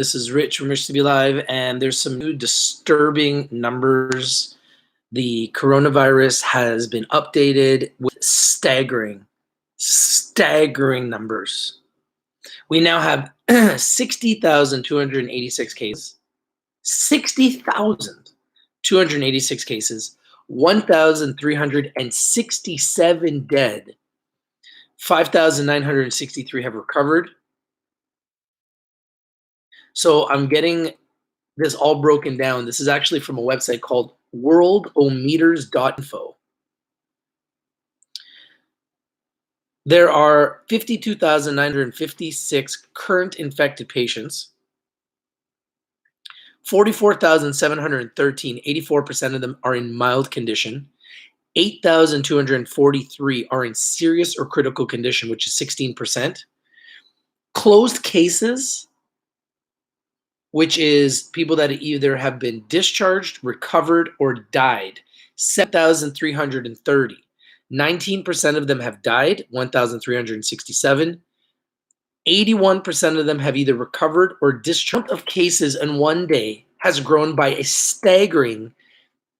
This is Rich from Rich to Be Live, and there's some new disturbing numbers. The coronavirus has been updated with staggering numbers. We now have 60,286 cases, 60,286 cases, 1,367 dead, 5,963 have recovered. So I'm getting this all broken down. This is actually from a website called worldometers.info. There are 52,956 current infected patients, 44,713, 84% of them are in mild condition, 8,243 are in serious or critical condition, which is 16%. Closed cases, which is people that either have been discharged, recovered, or died, 7,330. 19% of them have died, 1,367. 81% of them have either recovered or discharged. The amount of cases in one day has grown by a staggering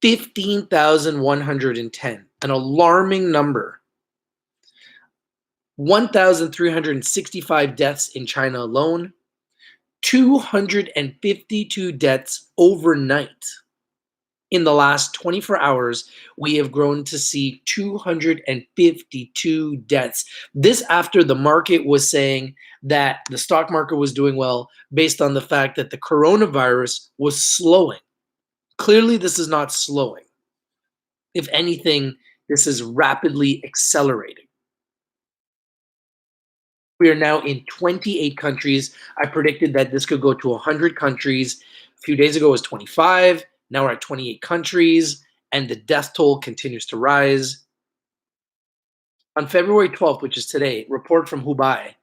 15,110, an alarming number. 1,365 deaths in China alone, 252 deaths overnight. In the last 24 hours, we have grown to see 252 deaths. This after the market was saying that the stock market was doing well based on the fact that the coronavirus was slowing. Clearly, this is not slowing. If anything, this is rapidly accelerating. We are now in 28 countries. I predicted that this could go to 100 countries. A few days ago it was 25. Now we're at 28 countries, and the death toll continues to rise. On February 12th, which is today, report from Hubei,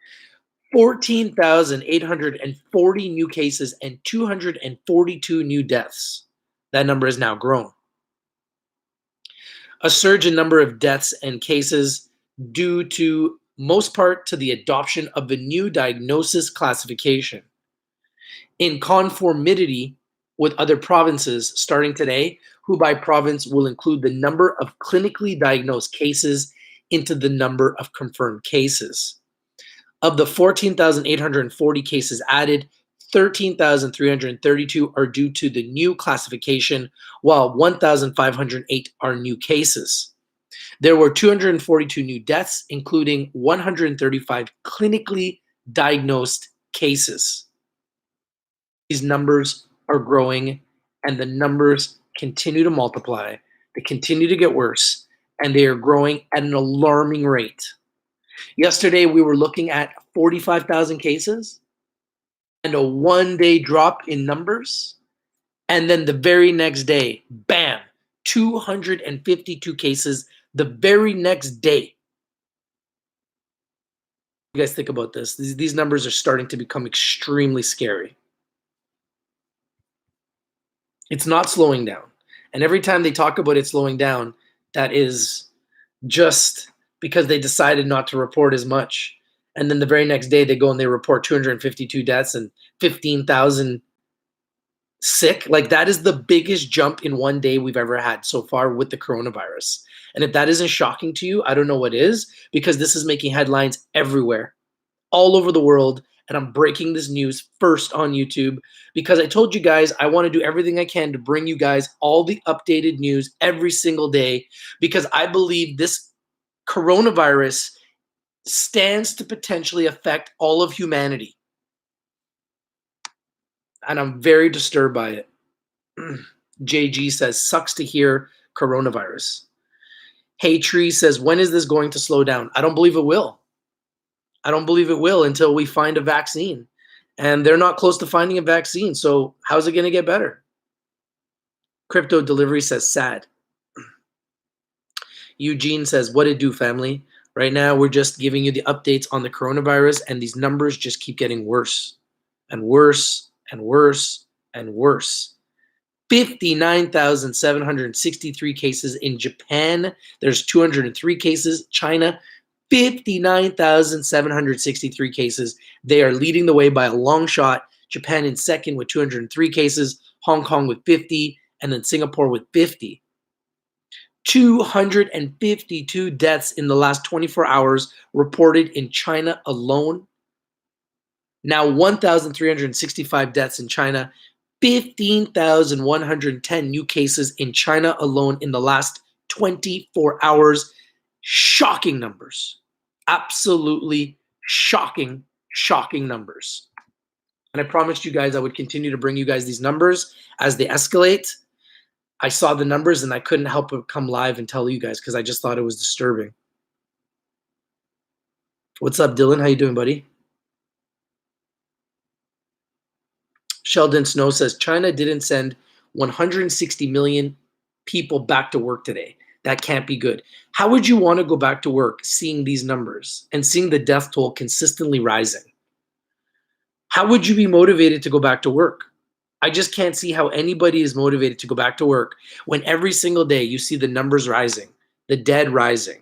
14,840 new cases and 242 new deaths. That number has now grown. A surge in number of deaths and cases due to most part to the adoption of the new diagnosis classification. In conformity with other provinces, starting today, Hubei province will include the number of clinically diagnosed cases into the number of confirmed cases. Of the 14,840 cases added, 13,332 are due to the new classification, while 1,508 are new cases. There were 242 new deaths, including 135 clinically diagnosed cases. These numbers are growing, and the numbers continue to multiply. They continue to get worse, and they are growing at an alarming rate. Yesterday, we were looking at 45,000 cases and a one-day drop in numbers. And then the very next day, bam, 252 cases the very next day. You guys think about this. These numbers are starting to become extremely scary. It's not slowing down. And every time they talk about it slowing down, that is just because they decided not to report as much. And then the very next day they go and they report 252 deaths and 15,000 sick. Like, that is the biggest jump in one day we've ever had so far with the coronavirus. And if that isn't shocking to you, I don't know what is, because this is making headlines everywhere, all over the world. And I'm breaking this news first on YouTube because I told you guys I want to do everything I can to bring you guys all the updated news every single day, because I believe this coronavirus stands to potentially affect all of humanity. And I'm very disturbed by it. JG says, sucks to hear coronavirus. Hey Tree says, when is this going to slow down? I don't believe it will. I don't believe it will until we find a vaccine. And they're not close to finding a vaccine. So how's it going to get better? Crypto Delivery says, sad. Eugene says, what it do, family? Right now, we're just giving you the updates on the coronavirus, and these numbers just keep getting worse and worse and worse and worse. 59,763 cases in Japan. There's 203 cases. China, 59,763 cases. They are leading the way by a long shot. Japan in second with 203 cases, Hong Kong with 50, and then Singapore with 50. 252 deaths in the last 24 hours reported in China alone. Now 1,365 deaths in China, 15,110 new cases in China alone in the last 24 hours. Shocking numbers. Absolutely shocking, shocking numbers. And I promised you guys I would continue to bring you guys these numbers as they escalate. I saw the numbers and I couldn't help but come live and tell you guys because I just thought it was disturbing. What's up, Dylan? How you doing, buddy? Sheldon Snow says China didn't send 160 million people back to work today. That can't be good. How would you want to go back to work seeing these numbers and seeing the death toll consistently rising? How would you be motivated to go back to work? I just can't see how anybody is motivated to go back to work when every single day you see the numbers rising, the dead rising.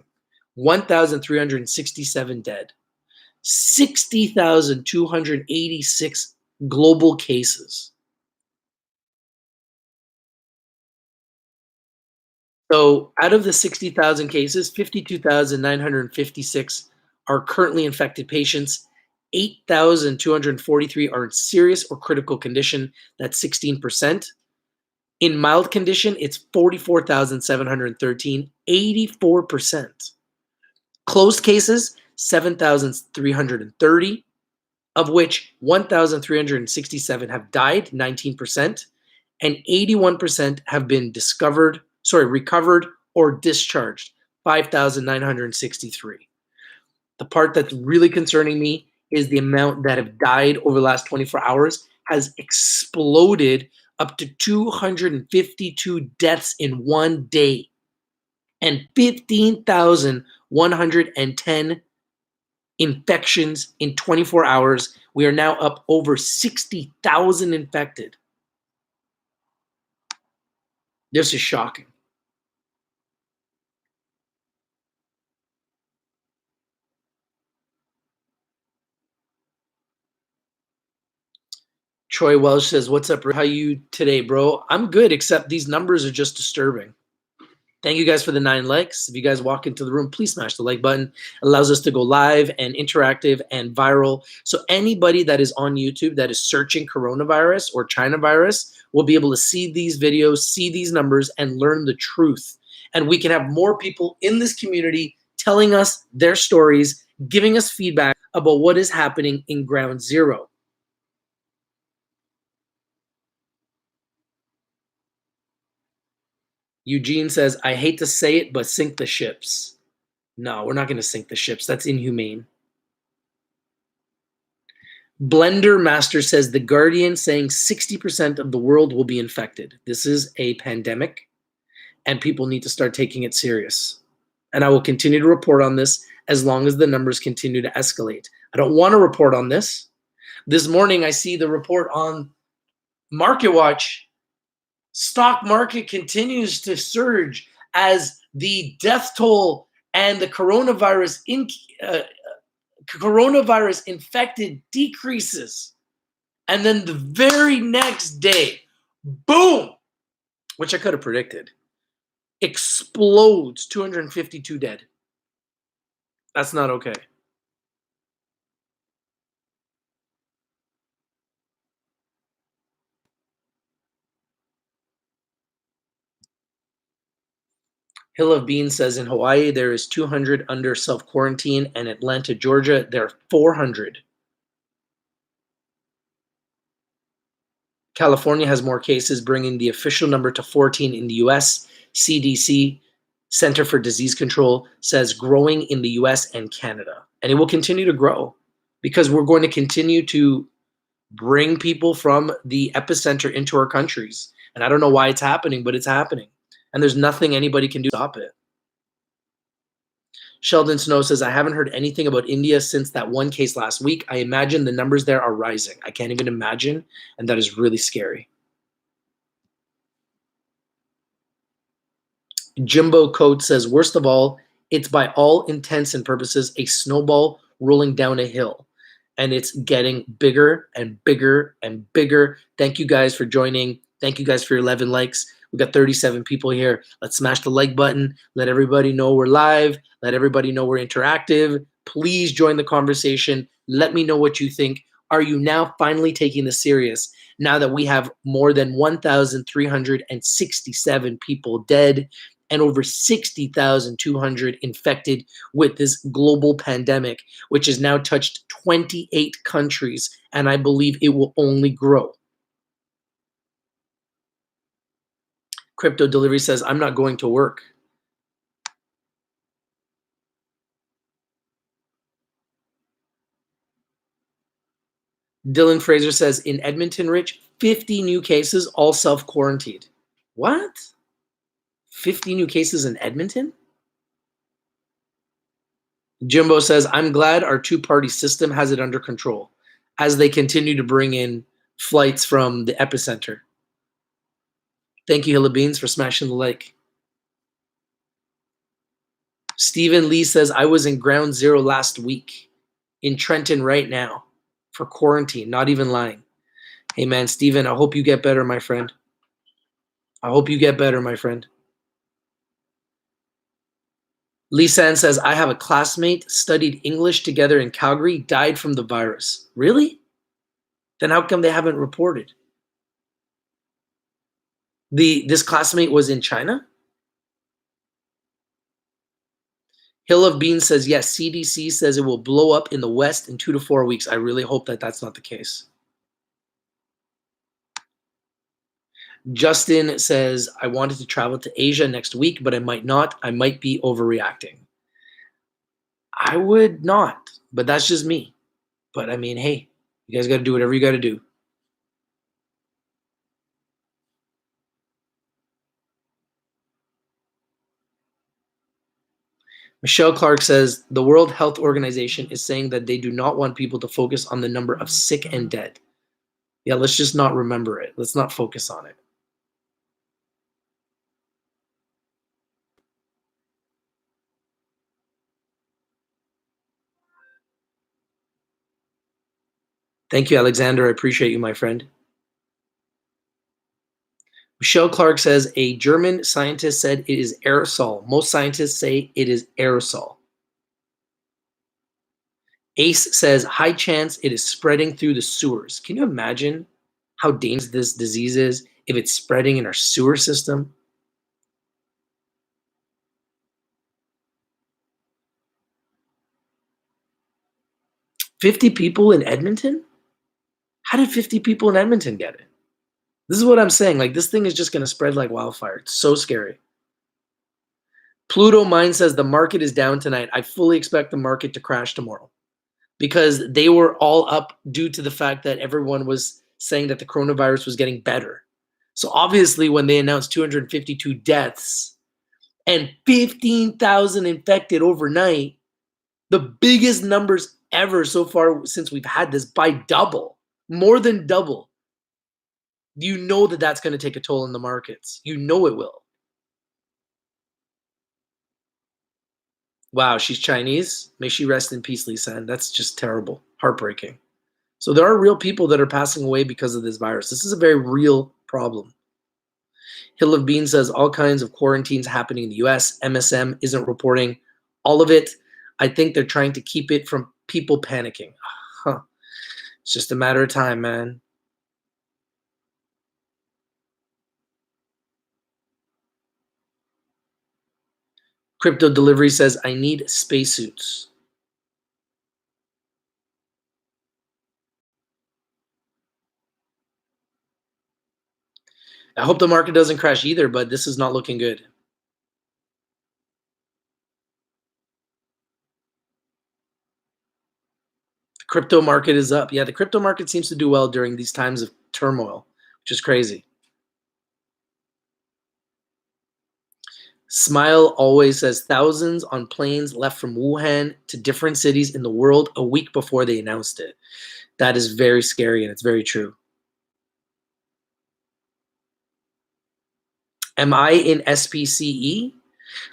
1,367 dead, 60,286 global cases. So out of the 60,000 cases, 52,956 are currently infected patients. 8,243 are in serious or critical condition. That's 16%. In mild condition, it's 44,713, 84%. Closed cases, 7,330, of which 1,367 have died, 19%, and 81% have been recovered or discharged, 5,963. The part that's really concerning me is the amount that have died over the last 24 hours has exploded up to 252 deaths in one day and 15,110 infections in 24 hours. We are now up over 60,000 infected. This is shocking. Troy Welsh says, what's up, bro? How you today, bro? I'm good, except these numbers are just disturbing. Thank you guys for the 9 likes. If you guys walk into the room, please smash the like button. It allows us to go live and interactive and viral. So anybody that is on YouTube that is searching coronavirus or China virus will be able to see these videos, see these numbers, and learn the truth. And we can have more people in this community telling us their stories, giving us feedback about what is happening in ground zero. Eugene says, I hate to say it, but sink the ships. No, we're not going to sink the ships. That's inhumane. Blender Master says, The Guardian saying 60% of the world will be infected. This is a pandemic, and people need to start taking it serious. And I will continue to report on this as long as the numbers continue to escalate. I don't want to report on this. This morning, I see the report on MarketWatch. Stock market continues to surge as the death toll and the coronavirus infected decreases. And then the very next day, boom, which I could have predicted, explodes, 252 dead. That's not okay. Hill of Beans says in Hawaii, there is 200 under self-quarantine, and Atlanta, Georgia, there are 400. California has more cases, bringing the official number to 14 in the US. CDC, Center for Disease Control, says growing in the US and Canada. And it will continue to grow because we're going to continue to bring people from the epicenter into our countries. And I don't know why it's happening, but it's happening. And there's nothing anybody can do to stop it. Sheldon Snow says, I haven't heard anything about India since that one case last week. I imagine the numbers there are rising. I can't even imagine, and that is really scary. Jimbo Code says, worst of all, it's by all intents and purposes a snowball rolling down a hill. and it's getting bigger and bigger and bigger. Thank you guys for joining. Thank you guys for your 11 likes. We got 37 people here. Let's smash the like button. Let everybody know we're live. Let everybody know we're interactive. Please join the conversation. Let me know what you think. Are you now finally taking this serious now that we have more than 1,367 people dead and over 60,200 infected with this global pandemic, which has now touched 28 countries, and I believe it will only grow? Crypto Delivery says, I'm not going to work. Dylan Fraser says, in Edmonton, Rich, 50 new cases, all self-quarantined. What? 50 new cases in Edmonton? Jimbo says, I'm glad our two-party system has it under control as they continue to bring in flights from the epicenter. Thank you, Hilla Beans, for smashing the like. Stephen Lee says, I was in ground zero last week in Trenton right now for quarantine, not even lying. Hey, man, Stephen, I hope you get better, my friend. I hope you get better, my friend. Lee San says, I have a classmate, studied English together in Calgary, died from the virus. Really? Then how come they haven't reported? This classmate was in China? Hill of Beans says, yes, CDC says it will blow up in the West in 2 to 4 weeks. I really hope that that's not the case. Justin says, I wanted to travel to Asia next week, but I might not. I might be overreacting. I would not, but that's just me. But I mean, hey, you guys got to do whatever you got to do. Michelle Clark says, the World Health Organization is saying that they do not want people to focus on the number of sick and dead. Yeah, let's just not remember it. Let's not focus on it. Thank you, Alexander. I appreciate you, my friend. Michelle Clark says, a German scientist said it is aerosol. Most scientists say it is aerosol. Ace says, high chance it is spreading through the sewers. Can you imagine how dangerous this disease is if it's spreading in our sewer system? $50 people in Edmonton? How did 50 people in Edmonton get it? This is what I'm saying. Like, this thing is just going to spread like wildfire. It's so scary. Pluto Mine says the market is down tonight. I fully expect the market to crash tomorrow because they were all up due to the fact that everyone was saying that the coronavirus was getting better. So obviously when they announced 252 deaths and 15,000 infected overnight, the biggest numbers ever so far since we've had this, by double, more than double. You know that that's going to take a toll in the markets. You know it will. Wow, she's Chinese. May she rest in peace, Lisa. And that's just terrible, heartbreaking. So there are real people that are passing away because of this virus. This is a very real problem. Hill of Bean says all kinds of quarantines happening in the US. MSM isn't reporting all of it. I think they're trying to keep it from people panicking. Huh. It's just a matter of time, man. Crypto Delivery says, I need spacesuits. I hope the market doesn't crash either, but this is not looking good. The crypto market is up. Yeah, the crypto market seems to do well during these times of turmoil, which is crazy. Smile always says thousands on planes left from Wuhan to different cities in the world a week before they announced it. That is very scary, and it's very true. Am I in SPCE?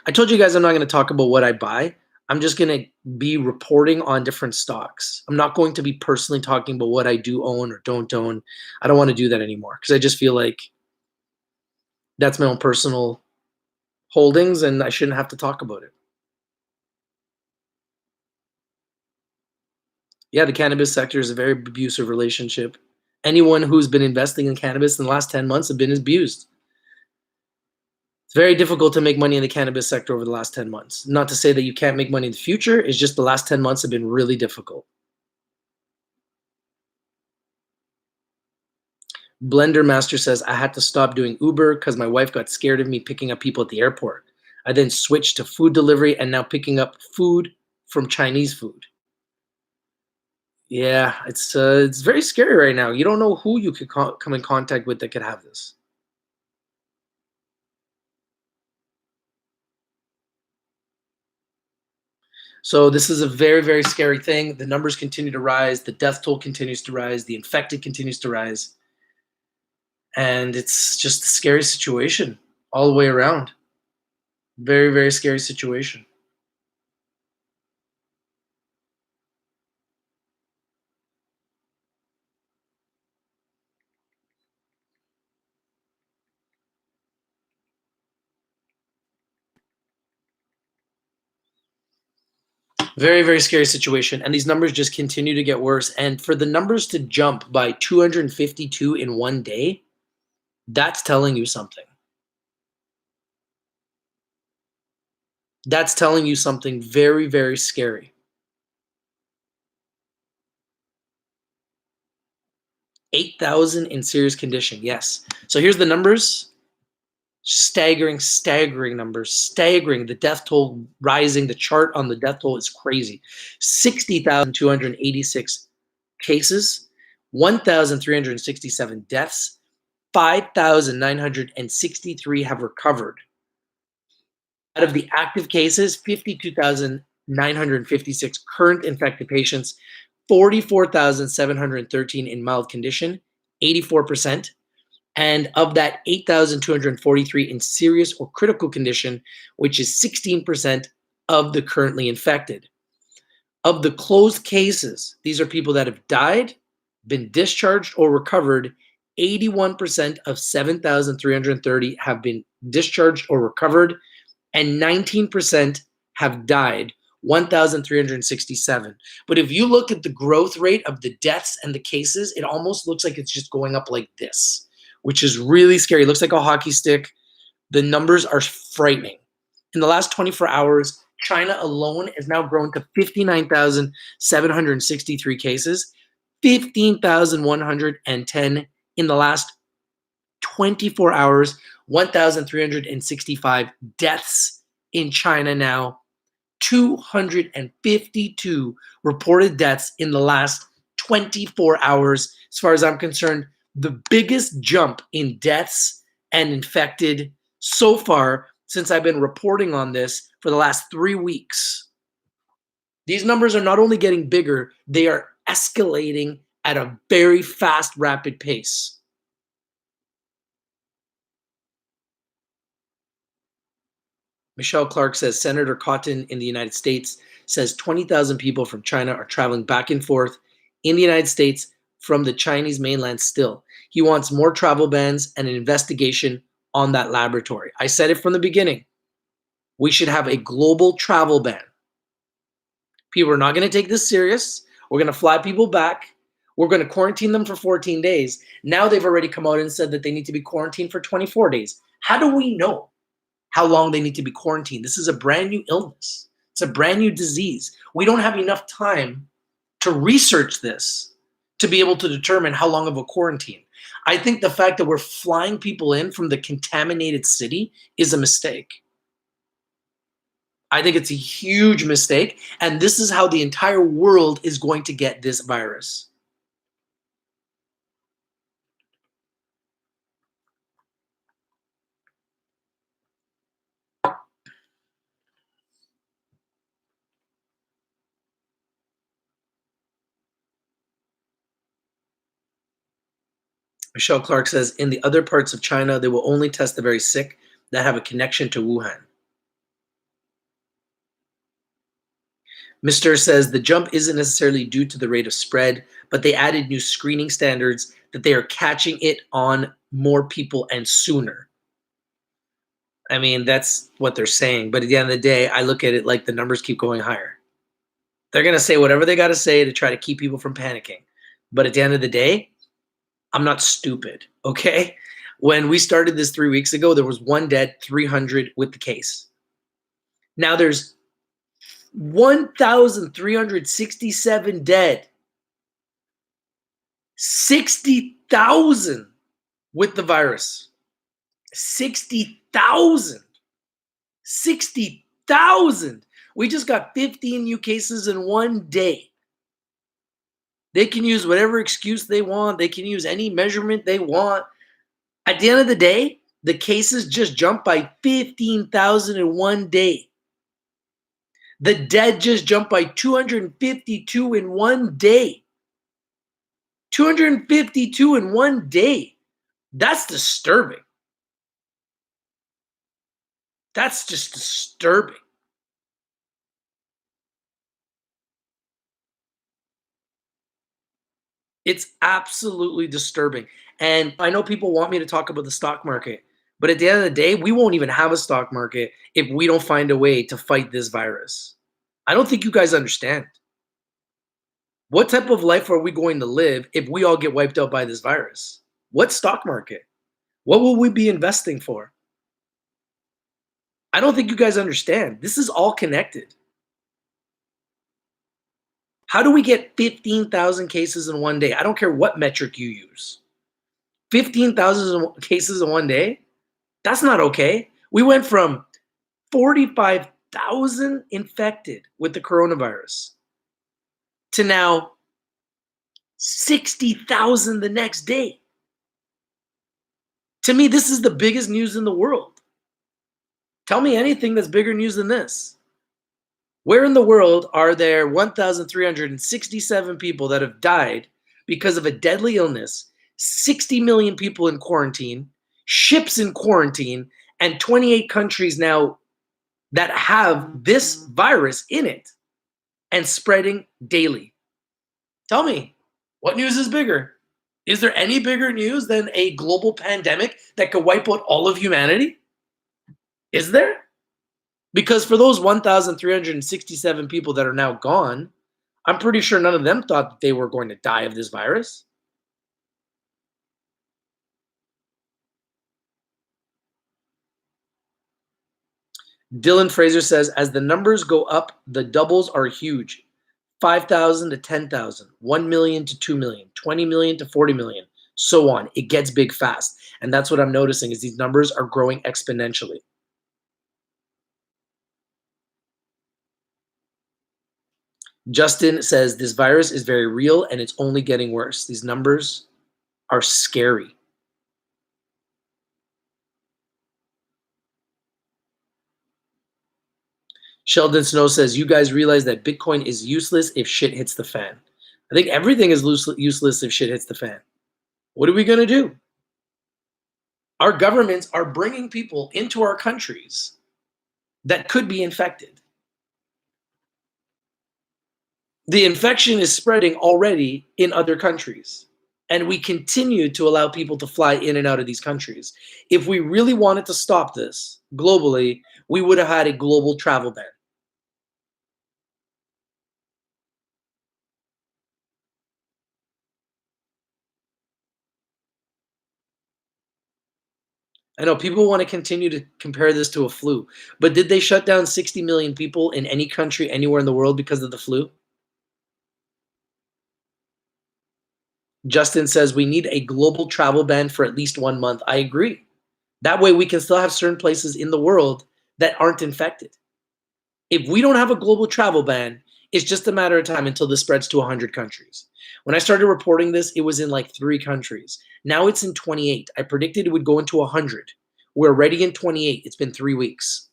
I told you guys I'm not going to talk about what I buy. I'm just going to be reporting on different stocks. I'm not going to be personally talking about what I do own or don't own. I don't want to do that anymore because I just feel like that's my own personal holdings and I shouldn't have to talk about it. Yeah, the cannabis sector is a very abusive relationship. Anyone who's been investing in cannabis in the last 10 months have been abused. It's very difficult to make money in the cannabis sector over the last 10 months. Not to say that you can't make money in the future, it's just the last 10 months have been really difficult. Blender Master says, I had to stop doing Uber because my wife got scared of me picking up people at the airport. I then switched to food delivery and now picking up food from Chinese food. Yeah, it's very scary right now. You don't know who you could come in contact with that could have this. So this is a very, very scary thing. The numbers continue to rise. The death toll continues to rise. The infected continues to rise. And it's just a scary situation all the way around. Very, very scary situation. Very, very scary situation. And these numbers just continue to get worse. And for the numbers to jump by 252 in one day, that's telling you something. That's telling you something very, very scary. 8,000 in serious condition. Yes. So here's the numbers. Staggering, staggering numbers. Staggering. The death toll rising. The chart on the death toll is crazy. 60,286 cases, 1,367 deaths, 5,963 have recovered. Out of the active cases, 52,956 current infected patients, 44,713 in mild condition, 84%. And of that, 8,243 in serious or critical condition, which is 16% of the currently infected. Of the closed cases, these are people that have died, been discharged, or recovered. 81% of 7,330 have been discharged or recovered, and 19% have died, 1,367. But if you look at the growth rate of the deaths and the cases, it almost looks like it's just going up like this, which is really scary. It looks like a hockey stick. The numbers are frightening. In the last 24 hours, China alone has now grown to 59,763 cases, 15,110 in the last 24 hours, 1,365 deaths in China now, 252 reported deaths in the last 24 hours. As far as I'm concerned, the biggest jump in deaths and infected so far since I've been reporting on this for the last 3 weeks. These numbers are not only getting bigger, they are escalating at a very fast, rapid pace. Michelle Clark says Senator Cotton in the United States says 20,000 people from China are traveling back and forth in the United States from the Chinese mainland still. He wants more travel bans and an investigation on that laboratory. I said it from the beginning. We should have a global travel ban. People are not going to take this serious. We're going to fly people back. We're going to quarantine them for 14 days. Now they've already come out and said that they need to be quarantined for 24 days. How do we know how long they need to be quarantined? This is a brand new illness. It's a brand new disease. We don't have enough time to research this to be able to determine how long of a quarantine. I think the fact that we're flying people in from the contaminated city is a mistake. I think it's a huge mistake, and this is how the entire world is going to get this virus. Michelle Clark says, in the other parts of China, they will only test the very sick that have a connection to Wuhan. Mr. says the jump isn't necessarily due to the rate of spread, but they added new screening standards that they are catching it on more people and sooner. I mean, that's what they're saying. But at the end of the day, I look at it like the numbers keep going higher. They're going to say whatever they got to say to try to keep people from panicking. But at the end of the day, I'm not stupid, okay? When we started this 3 weeks ago, there was 1 dead, 300 with the case. Now there's 1,367 dead, 60,000 with the virus. 60,000. 60,000. We just got 15 new cases in 1 day. They can use whatever excuse they want. They can use any measurement they want. At the end of the day, the cases just jumped by 15,000 in 1 day. The dead just jumped by 252 in 1 day. 252 in 1 day. That's disturbing. That's just disturbing. It's absolutely disturbing. And I know people want me to talk about the stock market, but at the end of the day, we won't even have a stock market if we don't find a way to fight this virus. I don't think you guys understand. What type of life are we going to live if we all get wiped out by this virus? What stock market? What will we be investing for? I don't think you guys understand. This is all connected. How do we get 15,000 cases in 1 day? I don't care what metric you use. 15,000 cases in 1 day? That's not okay. We went from 45,000 infected with the coronavirus to now 60,000 the next day. To me, this is the biggest news in the world. Tell me anything that's bigger news than this. Where in the world are there 1,367 people that have died because of a deadly illness, 60 million people in quarantine, ships in quarantine, and 28 countries now that have this virus in it and spreading daily? Tell me, what news is bigger? Is there any bigger news than a global pandemic that could wipe out all of humanity? Is there? Because for those 1,367 people that are now gone, I'm pretty sure none of them thought that they were going to die of this virus. Dylan Fraser says, as the numbers go up, the doubles are huge. 5,000 to 10,000, 1 million to 2 million, 20 million to 40 million, so on. It gets big fast. And that's what I'm noticing is these numbers are growing exponentially. Justin says, this virus is very real and it's only getting worse. These numbers are scary. Sheldon Snow says, you guys realize that Bitcoin is useless if shit hits the fan. I think everything is useless if shit hits the fan. What are we going to do? Our governments are bringing people into our countries that could be infected. The infection is spreading already in other countries, and we continue to allow people to fly in and out of these countries. If we really wanted to stop this globally, we would have had a global travel ban. I know people want to continue to compare this to a flu, but did they shut down 60 million people in any country anywhere in the world because of the flu? Justin says we need a global travel ban for at least 1 month. I agree. That way we can still have certain places in the world that aren't infected. If we don't have a global travel ban, it's just a matter of time until this spreads to 100 countries. When I started reporting this, it was in like 3 countries. Now it's in 28. I predicted it would go into 100. We're already in 28. It's been 3 weeks.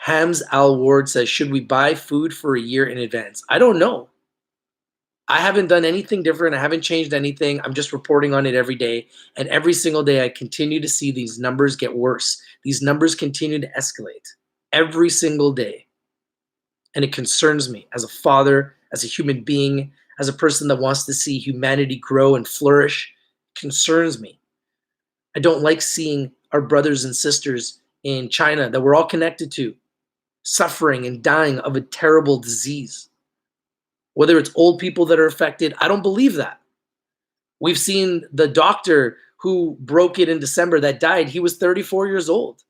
Hams Al Ward says, should we buy food for a year in advance? I don't know. I haven't done anything different. I haven't changed anything. I'm just reporting on it every day. And every single day, I continue to see these numbers get worse. These numbers continue to escalate. every single day. And it concerns me as a father, as a human being, as a person that wants to see humanity grow and flourish. It concerns me. I don't like seeing our brothers and sisters in China that we're all connected to suffering and dying of a terrible disease. Whether it's old people that are affected, I don't believe that. We've seen the doctor who broke it in December that died. He was 34 years old.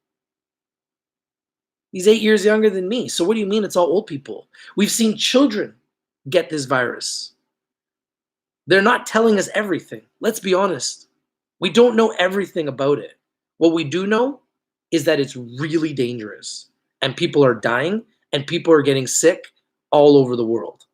He's 8 years younger than me. So what do you mean it's all old people? We've seen children get this virus. They're not telling us everything. Let's be honest. We don't know everything about it. What we do know is that it's really dangerous and people are dying and people are getting sick all over the world.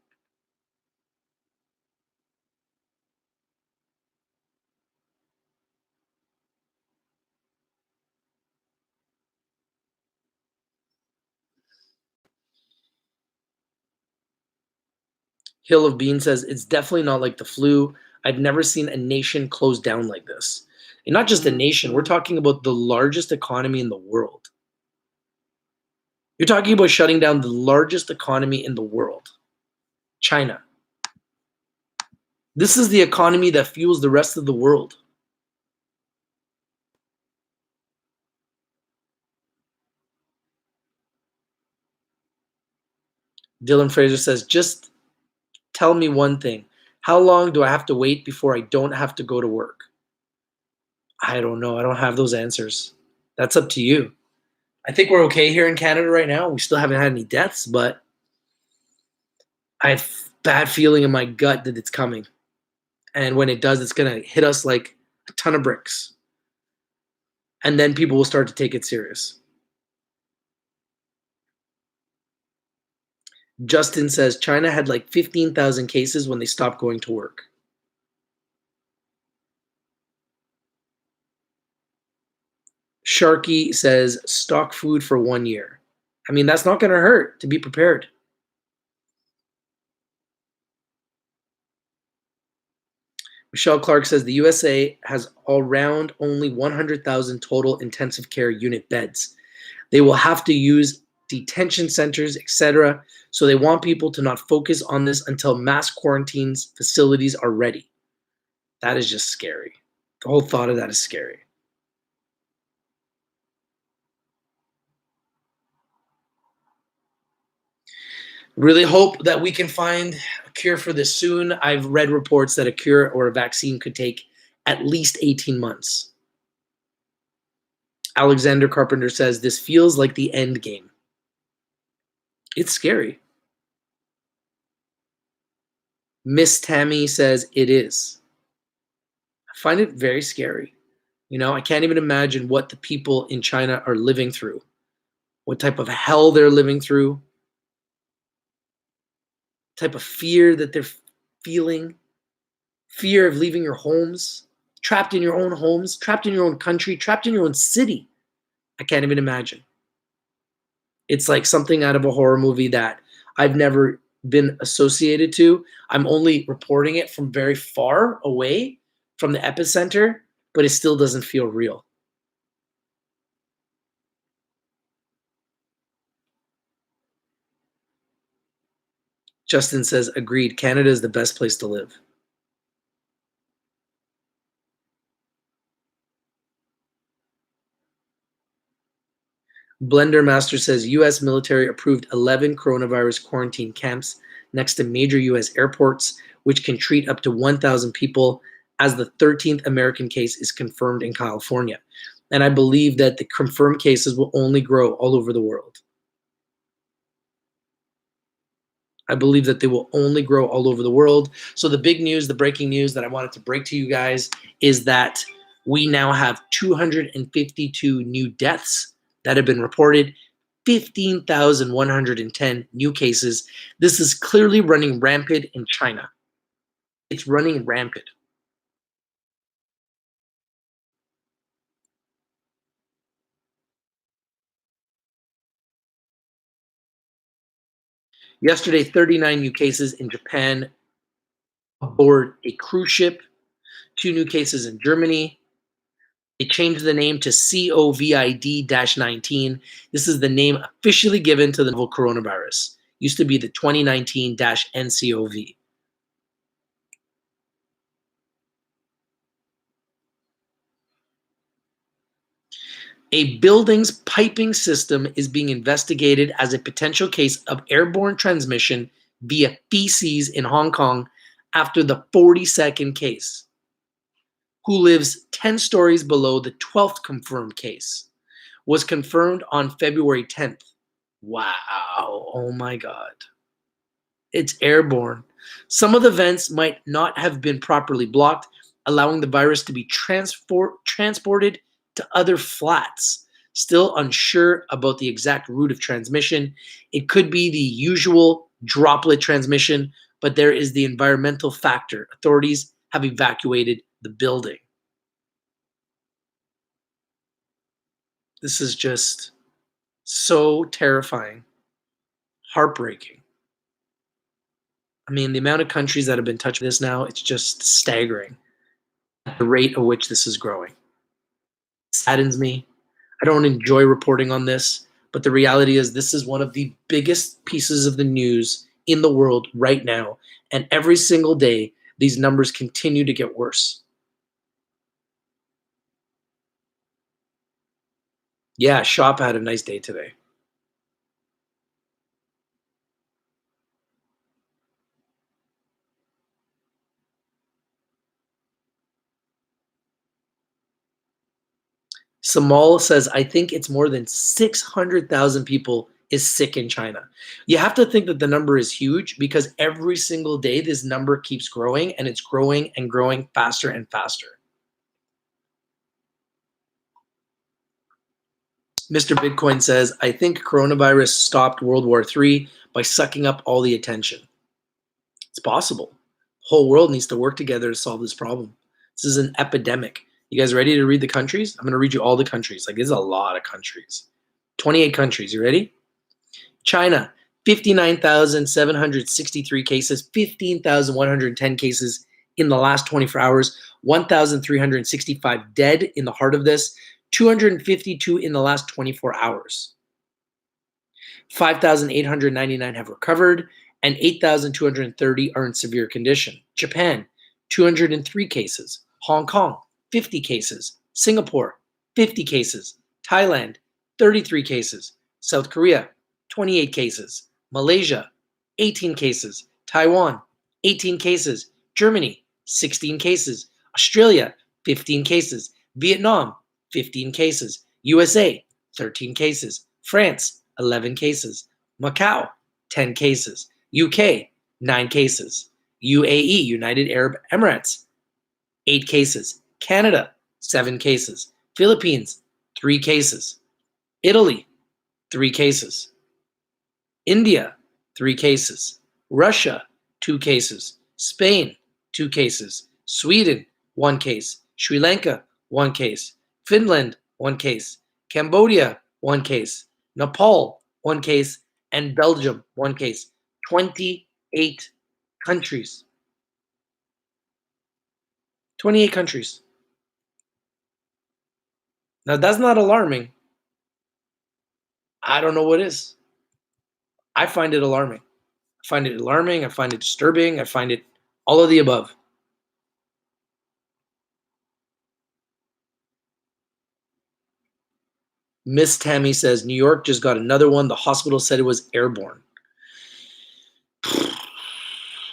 Hill of Bean says it's definitely not like the flu. I've never seen a nation close down like this. And not just a nation, we're talking about the largest economy in the world. You're talking about shutting down the largest economy in the world, China. This is the economy that fuels the rest of the world. Dylan Fraser says, just tell me one thing. How long do I have to wait before I don't have to go to work? I don't know. I don't have those answers. That's up to you. I think we're okay here in Canada right now. We still haven't had any deaths, but I have bad feeling in my gut that it's coming. And when it does, it's going to hit us like a ton of bricks. And then people will start to take it serious. Justin says China had like 15,000 cases when they stopped going to work. Sharky says stock food for 1 year. I mean, that's not going to hurt to be prepared. Michelle Clark says the USA has around only 100,000 total intensive care unit beds. They will have to use detention centers, etc. So they want people to not focus on this until mass quarantines facilities are ready. That is just scary. The whole thought of that is scary. Really hope that we can find a cure for this soon. I've read reports that a cure or a vaccine could take at least 18 months. Alexander Carpenter says this feels like the end game. It's scary. Miss Tammy says it is. I find it very scary. You know, I can't even imagine what the people in China are living through, what type of hell they're living through, type of fear that they're feeling, fear of leaving your homes, trapped in your own homes, trapped in your own country, trapped in your own city. I can't even imagine. It's like something out of a horror movie that I've never been associated to. I'm only reporting it from very far away from the epicenter, but it still doesn't feel real. Justin says, agreed. Canada is the best place to live. Blender Master says US military approved 11 coronavirus quarantine camps next to major US airports, which can treat up to 1,000 people, as the 13th American case is confirmed in California. And I believe that the confirmed cases will only grow all over the world. I believe that they will only grow all over the world. So the big news, the breaking news that I wanted to break to you guys is that we now have 252 new deaths that have been reported, 15,110 new cases. This is clearly running rampant in China. It's running rampant. Yesterday, 39 new cases in Japan aboard a cruise ship, 2 new cases in Germany, They changed the name to COVID-19. This is the name officially given to the novel coronavirus. Used to be the 2019-NCOV. A building's piping system is being investigated as a potential case of airborne transmission via feces in Hong Kong after the 42nd case, who lives 10 stories below the 12th confirmed case, was confirmed on February 10th. Wow. Oh my God. It's airborne. Some of the vents might not have been properly blocked, allowing the virus to be transported to other flats. Still unsure about the exact route of transmission. It could be the usual droplet transmission, but there is the environmental factor. Authorities have evacuated the building. This is just so terrifying, heartbreaking. I mean, the amount of countries that have been touched with this now, it's just staggering at the rate at which this is growing. It saddens me. I don't enjoy reporting on this, but the reality is this is one of the biggest pieces of the news in the world right now. And every single day, these numbers continue to get worse. Yeah, shop had a nice day today. Samal says, I think it's more than 600,000 people is sick in China. You have to think that the number is huge because every single day this number keeps growing and it's growing and growing faster and faster. Mr. Bitcoin says, I think coronavirus stopped World War III by sucking up all the attention. It's possible. The whole world needs to work together to solve this problem. This is an epidemic. You guys ready to read the countries? I'm going to read you all the countries. Like, there's a lot of countries. 28 countries. You ready? China, 59,763 cases, 15,110 cases in the last 24 hours, 1,365 dead in the heart of this, 252 in the last 24 hours. 5,899 have recovered, and 8,230 are in severe condition. Japan, 203 cases. Hong Kong, 50 cases. Singapore, 50 cases. Thailand, 33 cases. South Korea, 28 cases. Malaysia, 18 cases. Taiwan, 18 cases. Germany, 16 cases. Australia, 15 cases. Vietnam, 15 cases. USA, 13 cases. France, 11 cases. Macau, 10 cases. UK, 9 cases. UAE, United Arab Emirates, 8 cases. Canada, 7 cases. Philippines, 3 cases. Italy, 3 cases. India, 3 cases. Russia, 2 cases. Spain, 2 cases. Sweden, 1 case. Sri Lanka, 1 case. Finland, 1 case. Cambodia, 1 case. Nepal, 1 case. And Belgium, 1 case. 28 countries. 28 countries. Now, that's not alarming. I don't know what is. I find it alarming. I find it alarming. I find it disturbing. I find it all of the above. Miss Tammy says New York just got another one. The hospital said it was airborne.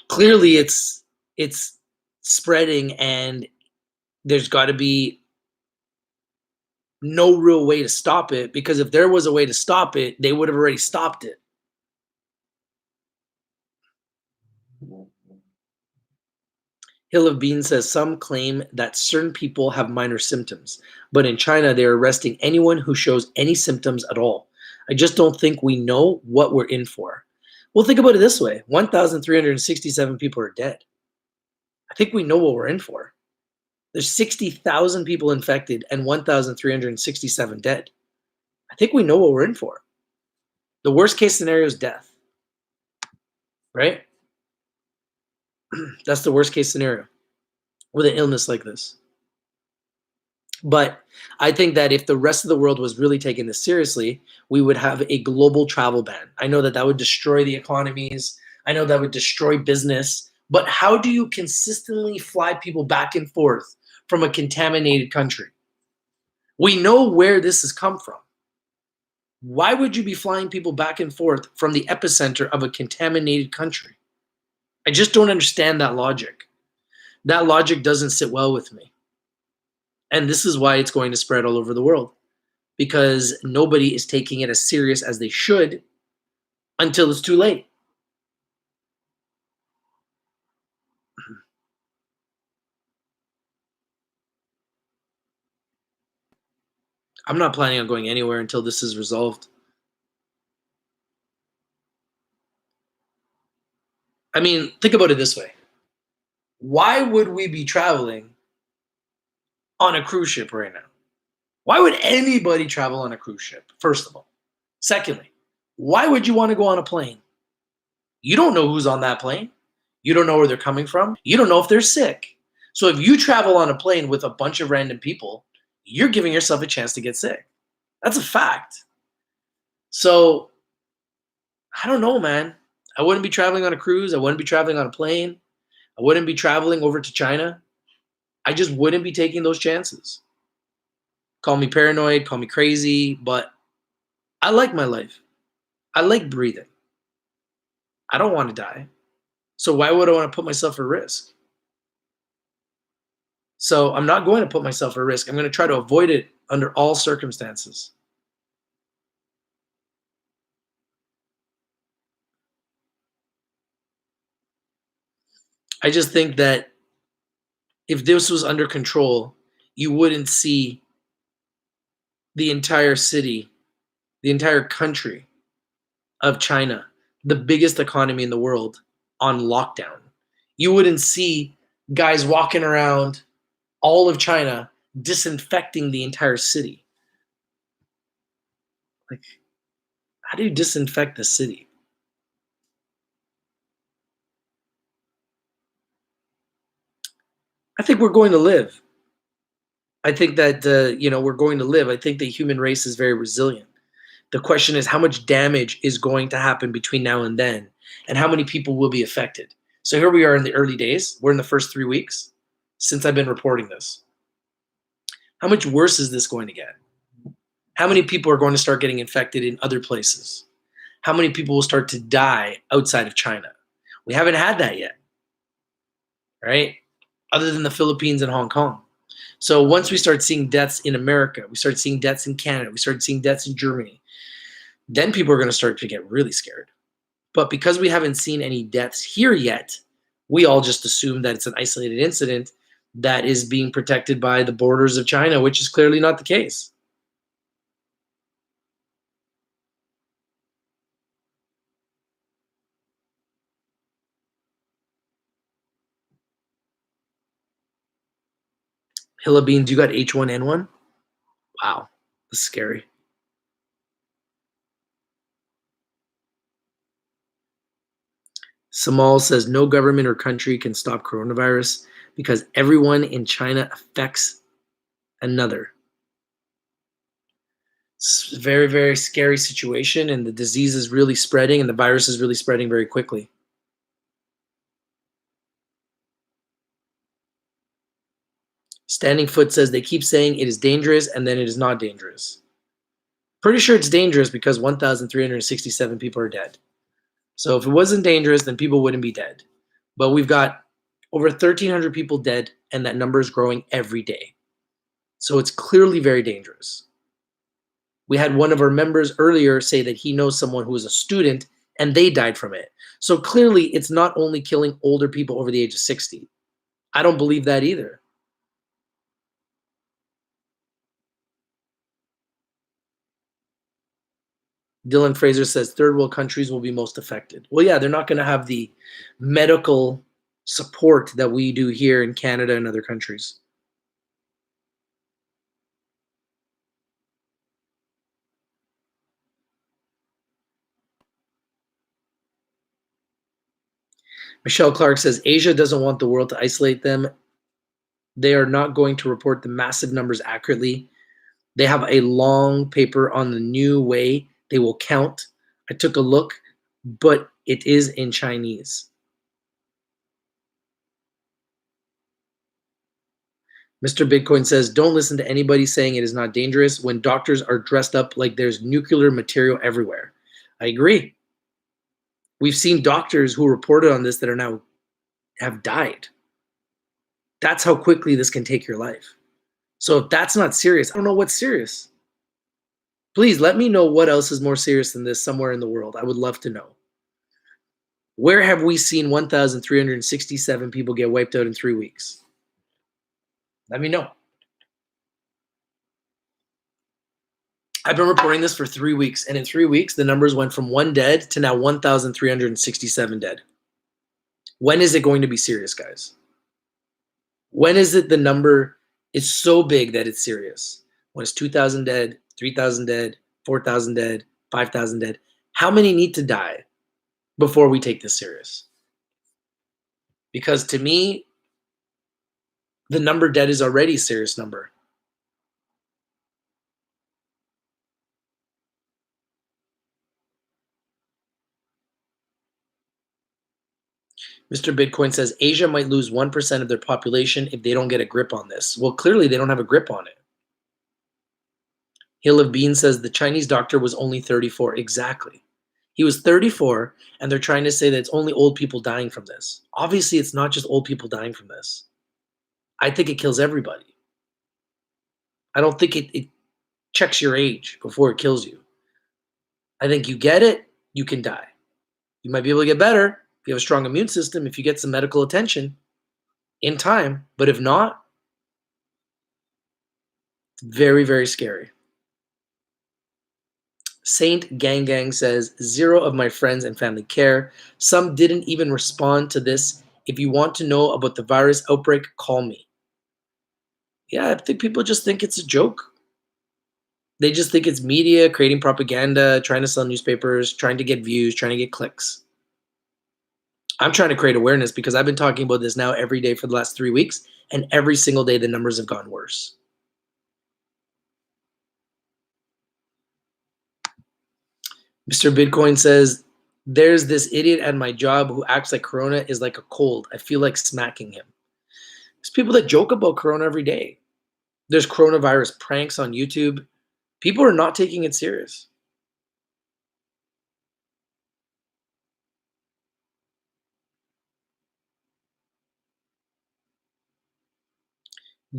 Clearly, it's spreading, and there's got to be no real way to stop it, because if there was a way to stop it, they would have already stopped it. Hill of Beans says some claim that certain people have minor symptoms, but in China, they're arresting anyone who shows any symptoms at all. I just don't think we know what we're in for. Well, think about it this way. 1,367 people are dead. I think we know what we're in for. There's 60,000 people infected and 1,367 dead. I think we know what we're in for. The worst case scenario is death, right? That's the worst case scenario with an illness like this. But I think that if the rest of the world was really taking this seriously, we would have a global travel ban. I know that that would destroy the economies. I know that would destroy business. But how do you consistently fly people back and forth from a contaminated country? We know where this has come from. Why would you be flying people back and forth from the epicenter of a contaminated country? I just don't understand that logic. That logic doesn't sit well with me. And this is why it's going to spread all over the world, because nobody is taking it as serious as they should until it's too late. I'm not planning on going anywhere until this is resolved. I mean, think about it this way. Why would we be traveling on a cruise ship right now? Why would anybody travel on a cruise ship, first of all? Secondly, why would you want to go on a plane? You don't know who's on that plane. You don't know where they're coming from. You don't know if they're sick. So if you travel on a plane with a bunch of random people, you're giving yourself a chance to get sick. That's a fact. So I don't know, man. I wouldn't be traveling on a cruise. I wouldn't be traveling on a plane. I wouldn't be traveling over to China. I just wouldn't be taking those chances. Call me paranoid, call me crazy, but I like my life. I like breathing. I don't want to die. So why would I want to put myself at risk? So I'm not going to put myself at risk. I'm going to try to avoid it under all circumstances. I just think that if this was under control, you wouldn't see the entire city, the entire country of China, the biggest economy in the world, on lockdown. You wouldn't see guys walking around all of China disinfecting the entire city. Like, how do you disinfect the city? I think we're going to live. I think that we're going to live. I think the human race is very resilient. The question is how much damage is going to happen between now and then, and how many people will be affected. So here we are in the early days. We're in the first 3 weeks since I've been reporting this. How much worse is this going to get? How many people are going to start getting infected in other places? How many people will start to die outside of China? We haven't had that yet, right? Other than the Philippines and Hong Kong. So once we start seeing deaths in America, we start seeing deaths in Canada, we start seeing deaths in Germany, then people are going to start to get really scared. But because we haven't seen any deaths here yet, we all just assume that it's an isolated incident that is being protected by the borders of China, which is clearly not the case. Hilla Beans, you got H1N1? Wow, that's scary. Samal says no government or country can stop coronavirus because everyone in China affects another. It's a very, very scary situation, and the disease is really spreading, and the virus is really spreading very quickly. Standing Foot says they keep saying it is dangerous, and then it is not dangerous. Pretty sure it's dangerous because 1,367 people are dead. So if it wasn't dangerous, then people wouldn't be dead. But we've got over 1,300 people dead, and that number is growing every day. So it's clearly very dangerous. We had one of our members earlier say that he knows someone who was a student and they died from it. So clearly it's not only killing older people over the age of 60. I don't believe that either. Dylan Fraser says third world countries will be most affected. Well, yeah, they're not going to have the medical support that we do here in Canada and other countries. Michelle Clark says Asia doesn't want the world to isolate them They are not going to report the massive numbers accurately. They have a long paper on the new way they will count. I took a look, but it is in Chinese. Mr. Bitcoin says, don't listen to anybody saying it is not dangerous when doctors are dressed up like there's nuclear material everywhere. I agree. We've seen doctors who reported on this that are now have died. That's how quickly this can take your life. So if that's not serious, I don't know what's serious. Please let me know what else is more serious than this somewhere in the world. I would love to know. Where have we seen 1,367 people get wiped out in 3 weeks? Let me know. I've been reporting this for 3 weeks, and in 3 weeks, the numbers went from 1 dead to now 1,367 dead. When is it going to be serious, guys? When is it the number is so big that it's serious? When it's 2,000 dead, 3,000 dead, 4,000 dead, 5,000 dead? How many need to die before we take this serious? Because to me, the number dead is already a serious number. Mr. Bitcoin says Asia might lose 1% of their population if they don't get a grip on this. Well, clearly they don't have a grip on it. Hill of Bean says the Chinese doctor was only 34. Exactly. He was 34, and they're trying to say that it's only old people dying from this. Obviously, it's not just old people dying from this. I think it kills everybody. I don't think it checks your age before it kills you. I think you get it, you can die. You might be able to get better if you have a strong immune system, if you get some medical attention in time. But if not, it's very, very scary. Saint Gang Gang says, 0 of my friends and family care. Some didn't even respond to this. If you want to know about the virus outbreak, call me. Yeah, I think people just think it's a joke. They just think it's media creating propaganda, trying to sell newspapers, trying to get views, trying to get clicks. I'm trying to create awareness because I've been talking about this now every day for the last 3 weeks, and every single day the numbers have gone worse. Mr. Bitcoin says, there's this idiot at my job who acts like Corona is like a cold. I feel like smacking him. There's people that joke about Corona every day. There's coronavirus pranks on YouTube. People are not taking it serious.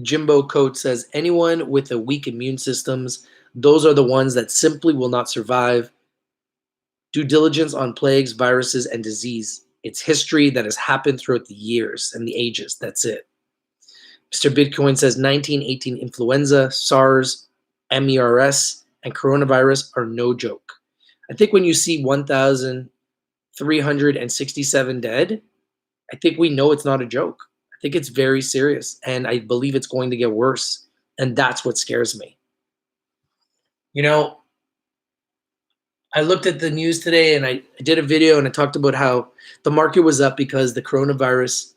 Jimbo Coat says, anyone with a weak immune systems, those are the ones that simply will not survive. Due diligence on plagues, viruses, and disease. It's history that has happened throughout the years and the ages. That's it. Mr. Bitcoin says 1918 influenza, SARS, MERS, and coronavirus are no joke. I think when you see 1,367 dead, I think we know it's not a joke. I think it's very serious, and I believe it's going to get worse, and that's what scares me. You know, I looked at the news today and I did a video and I talked about how the market was up because the coronavirus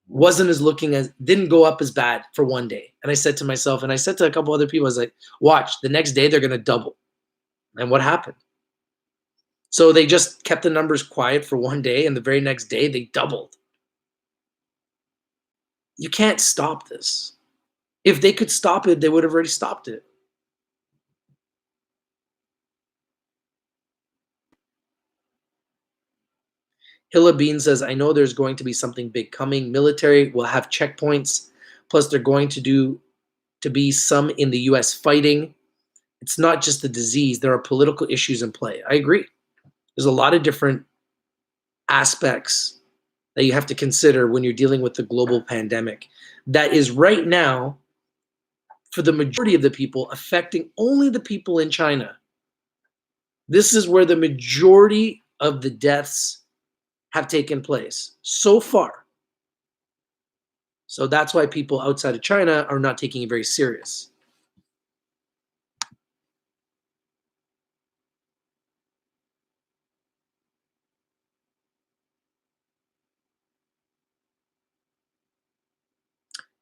wasn't as looking as didn't go up as bad for one day. And I said to myself, and I said to a couple other people, I was like, watch, the next day they're gonna double. And what happened? So they just kept the numbers quiet for one day, and the very next day they doubled. You can't stop this. If they could stop it, they would have already stopped it. Hilla Bean says, I know there's going to be something big coming. Military will have checkpoints. Plus, they're going to be some in the US fighting. It's not just the disease, there are political issues in play. I agree. There's a lot of different aspects that you have to consider when you're dealing with the global pandemic that is right now, for the majority of the people, affecting only the people in China. This is where the majority of the deaths have taken place so far. So that's why people outside of China are not taking it very serious.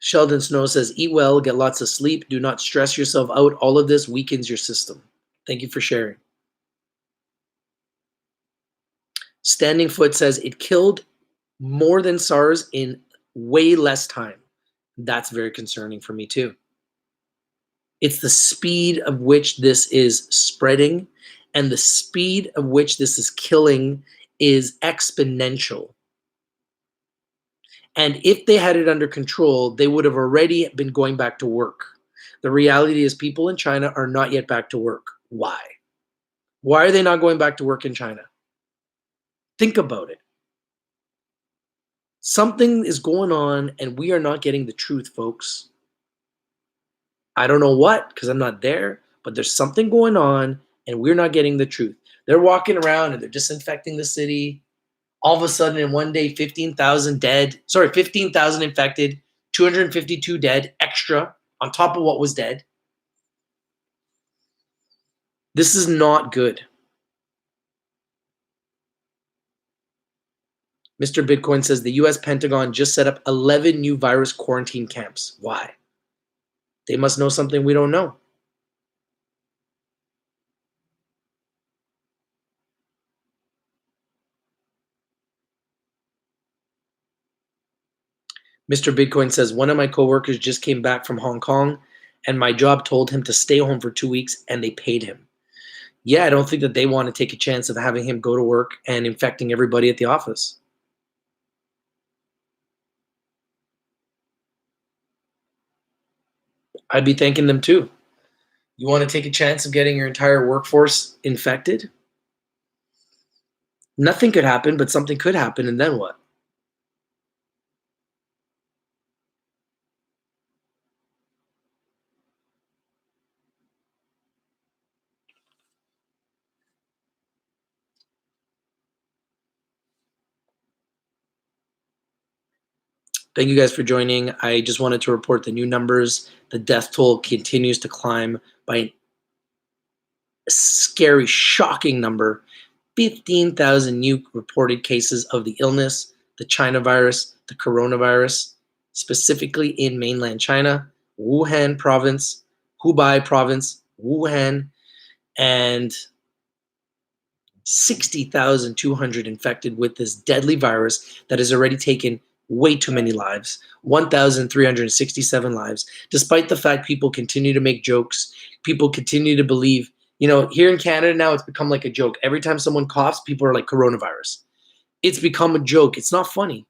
Sheldon Snow says, eat well, get lots of sleep, do not stress yourself out. All of this weakens your system. Thank you for sharing. Standing Foot says, it killed more than SARS in way less time. That's very concerning for me too. It's the speed of which this is spreading and the speed of which this is killing is exponential. And if they had it under control, they would have already been going back to work. The reality is people in China are not yet back to work. Why? Why are they not going back to work in China? Think about it. Something is going on and we are not getting the truth, folks. I don't know what, because I'm not there, but there's something going on and we're not getting the truth. They're walking around and they're disinfecting the city. All of a sudden in one day, 15,000 dead. Sorry, 15,000 infected, 252 dead extra on top of what was dead. This is not good. Mr. Bitcoin says the US Pentagon just set up 11 new virus quarantine camps. Why? They must know something we don't know. Mr. Bitcoin says one of my coworkers just came back from Hong Kong and my job told him to stay home for 2 weeks and they paid him. Yeah, I don't think that they want to take a chance of having him go to work and infecting everybody at the office. I'd be thanking them too. You want to take a chance of getting your entire workforce infected? Nothing could happen, but something could happen, and then what? Thank you guys for joining. I just wanted to report the new numbers. The death toll continues to climb by a scary, shocking number. 15,000 new reported cases of the illness, the China virus, the coronavirus, specifically in mainland China, Wuhan province, Hubei province, Wuhan, and 60,200 infected with this deadly virus that has already taken way too many lives, 1,367 lives, despite the fact people continue to make jokes, people continue to believe. Here in Canada now, it's become like a joke. Every time someone coughs, people are like coronavirus. It's become a joke. It's not funny.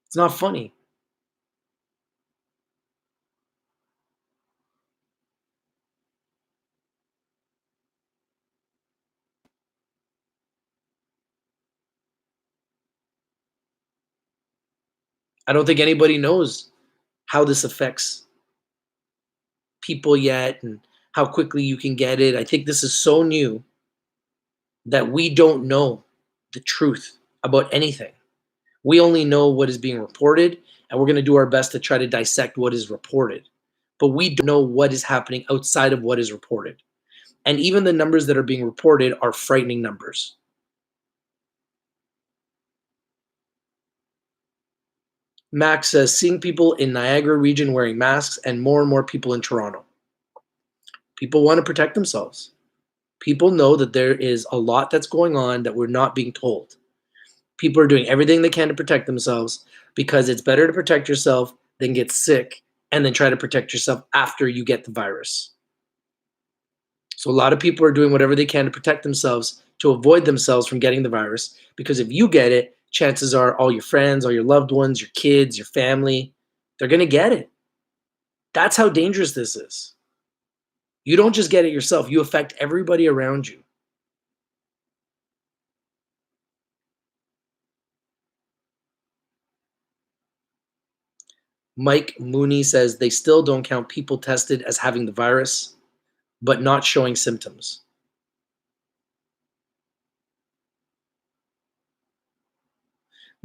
It's not funny. I don't think anybody knows how this affects people yet and how quickly you can get it. I think this is so new that we don't know the truth about anything. We only know what is being reported, and we're going to do our best to try to dissect what is reported. But we don't know what is happening outside of what is reported. And even the numbers that are being reported are frightening numbers. Max says, seeing people in Niagara region wearing masks and more people in Toronto. People want to protect themselves. People know that there is a lot that's going on that we're not being told. People are doing everything they can to protect themselves because it's better to protect yourself than get sick and then try to protect yourself after you get the virus. So a lot of people are doing whatever they can to protect themselves to avoid themselves from getting the virus, because if you get it, chances are all your friends, all your loved ones, your kids, your family, they're going to get it. That's how dangerous this is. You don't just get it yourself, you affect everybody around you. Mike Mooney says they still don't count people tested as having the virus, but not showing symptoms.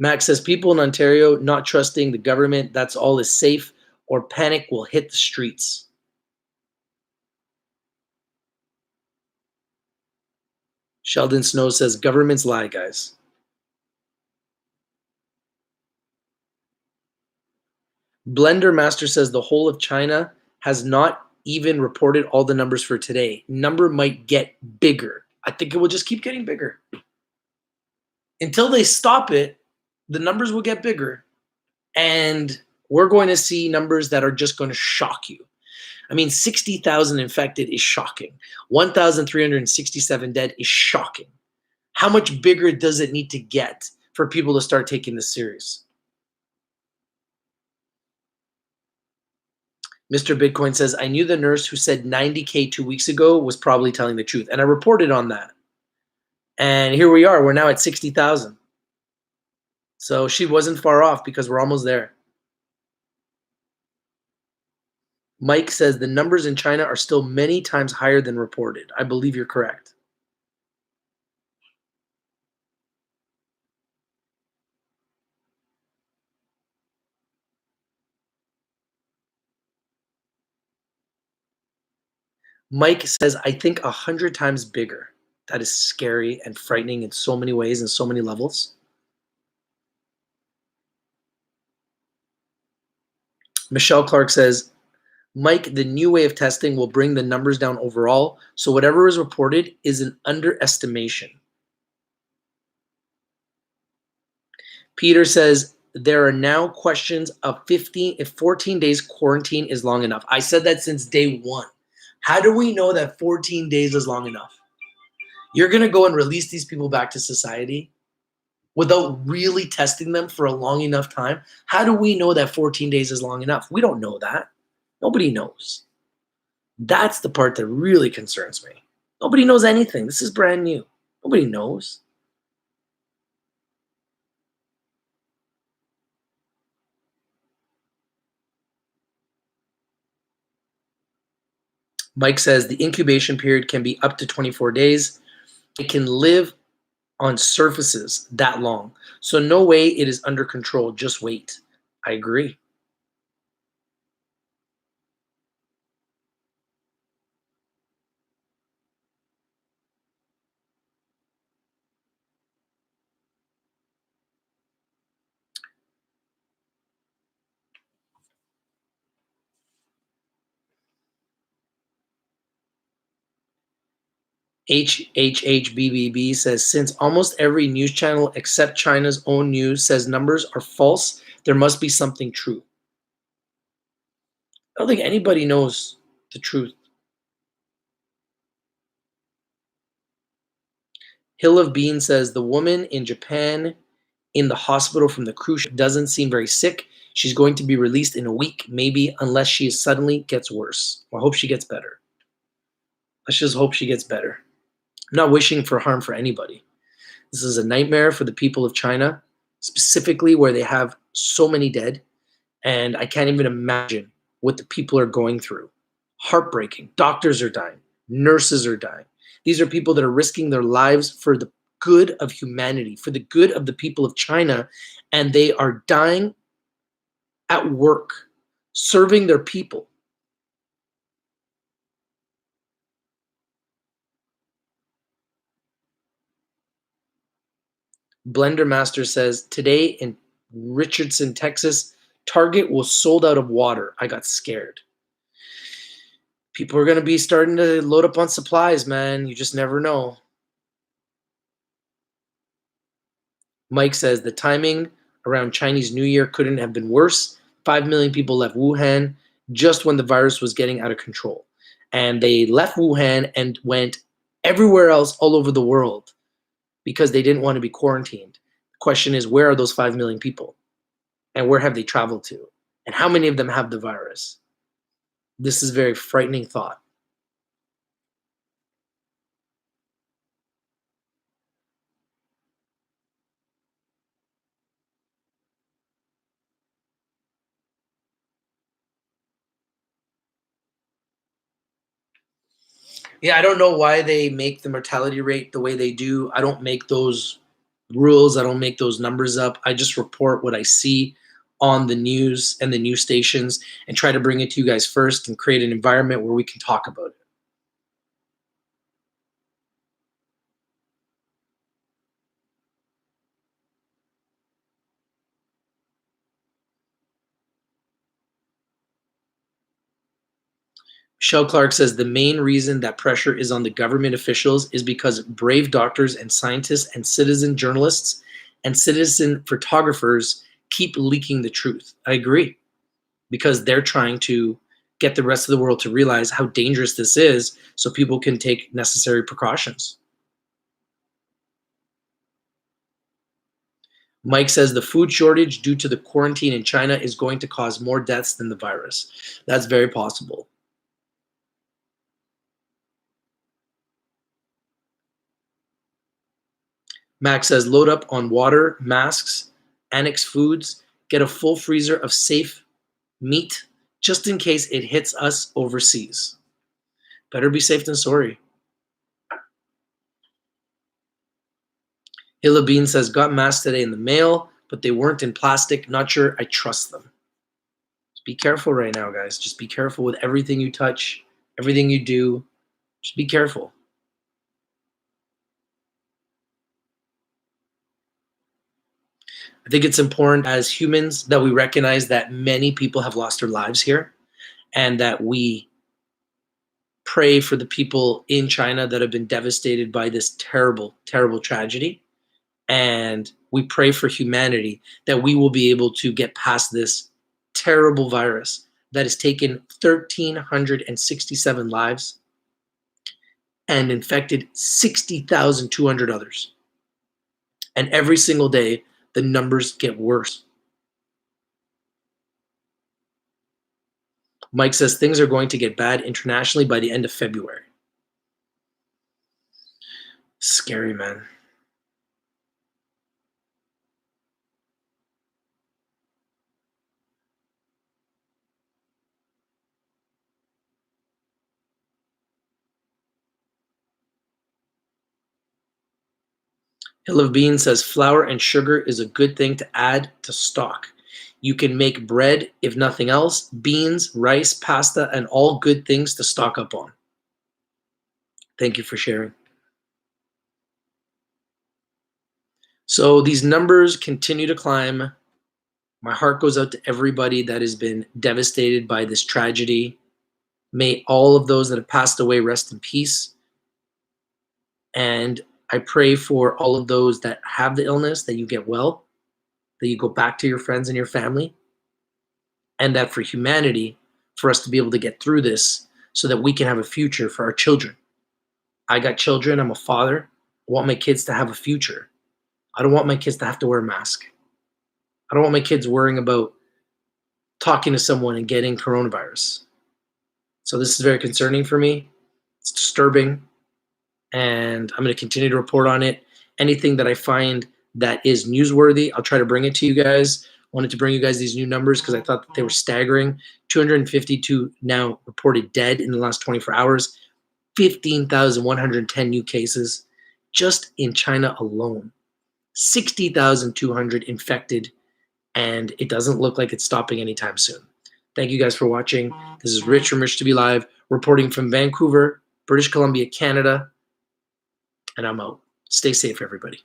Max says people in Ontario not trusting the government, that's all is safe, or panic will hit the streets. Sheldon Snow says governments lie, guys. Blender Master says the whole of China has not even reported all the numbers for today. Number might get bigger. I think it will just keep getting bigger. Until they stop it, the numbers will get bigger. And we're going to see numbers that are just going to shock you. I mean, 60,000 infected is shocking. 1,367 dead is shocking. How much bigger does it need to get for people to start taking this serious? Mr. Bitcoin says, I knew the nurse who said 90K 2 weeks ago was probably telling the truth. And I reported on that. And here we are. We're now at 60,000. So she wasn't far off because we're almost there. Mike says the numbers in China are still many times higher than reported. I believe you're correct. Mike says, I think 100 times bigger. That is scary and frightening in so many ways and so many levels. Michelle Clark says, Mike, the new way of testing will bring the numbers down overall. So whatever is reported is an underestimation. Peter says, there are now questions of 15, if 14 days quarantine is long enough. I said that since day one. How do we know that 14 days is long enough? You're going to go and release these people back to society without really testing them for a long enough time? How do we know that 14 days is long enough? We don't know that. Nobody knows. That's the part that really concerns me. Nobody knows anything. This is brand new. Nobody knows. Mike says the incubation period can be up to 24 days. It can live on surfaces that long. So no way it is under control. Just wait. I agree. HHHBBB says, since almost every news channel except China's own news says numbers are false, there must be something true. I don't think anybody knows the truth. Hill of Bean says, the woman in Japan in the hospital from the cruise ship doesn't seem very sick. She's going to be released in a week, maybe, unless she suddenly gets worse. I hope she gets better. Let's just hope she gets better. I'm not wishing for harm for anybody. This is a nightmare for the people of China, specifically where they have so many dead. And I can't even imagine what the people are going through. Heartbreaking. Doctors are dying. Nurses are dying. These are people that are risking their lives for the good of humanity, for the good of the people of China. And they are dying at work, serving their people. Blender Master says, today in Richardson, Texas, Target was sold out of water. I got scared. People are going to be starting to load up on supplies, man. You just never know. Mike says the timing around Chinese New Year couldn't have been worse. 5 million people left Wuhan just when the virus was getting out of control. And they left Wuhan and went everywhere else all over the world because they didn't want to be quarantined. The question is, where are those 5 million people? And where have they traveled to? And how many of them have the virus? This is a very frightening thought. Yeah, I don't know why they make the mortality rate the way they do. I don't make those rules. I don't make those numbers up. I just report what I see on the news and the news stations and try to bring it to you guys first and create an environment where we can talk about it. Michelle Clark says the main reason that pressure is on the government officials is because brave doctors and scientists and citizen journalists and citizen photographers keep leaking the truth. I agree, because they're trying to get the rest of the world to realize how dangerous this is so people can take necessary precautions. Mike says the food shortage due to the quarantine in China is going to cause more deaths than the virus. That's very possible. Max says load up on water, masks, annex foods, get a full freezer of safe meat just in case it hits us overseas. Better be safe than sorry. Hilla Bean says got masks today in the mail, but they weren't in plastic. Not sure I trust them. Just be careful right now, guys. Just be careful with everything you touch, everything you do. Just be careful. I think it's important as humans that we recognize that many people have lost their lives here and that we pray for the people in China that have been devastated by this terrible, terrible tragedy. And we pray for humanity that we will be able to get past this terrible virus that has taken 1,367 lives and infected 60,200 others. And every single day, the numbers get worse. Mike says things are going to get bad internationally by the end of February. Scary, man. Hill of Beans says flour and sugar is a good thing to add to stock. You can make bread, if nothing else, beans, rice, pasta, and all good things to stock up on. Thank you for sharing. So these numbers continue to climb. My heart goes out to everybody that has been devastated by this tragedy. May all of those that have passed away rest in peace. And I pray for all of those that have the illness, that you get well, that you go back to your friends and your family, and that for humanity, for us to be able to get through this so that we can have a future for our children. I got children. I'm a father. I want my kids to have a future. I don't want my kids to have to wear a mask. I don't want my kids worrying about talking to someone and getting coronavirus. So this is very concerning for me. It's disturbing. And I'm going to continue to report on it. Anything that I find that is newsworthy, I'll try to bring it to you guys. I wanted to bring you guys these new numbers because I thought that they were staggering. 252 now reported dead in the last 24 hours. 15,110 new cases just in China alone. 60,200 infected, and it doesn't look like it's stopping anytime soon. Thank you guys for watching. This is Rich from Rich to Be Live, reporting from Vancouver, British Columbia, Canada, and I'm out. Stay safe, everybody.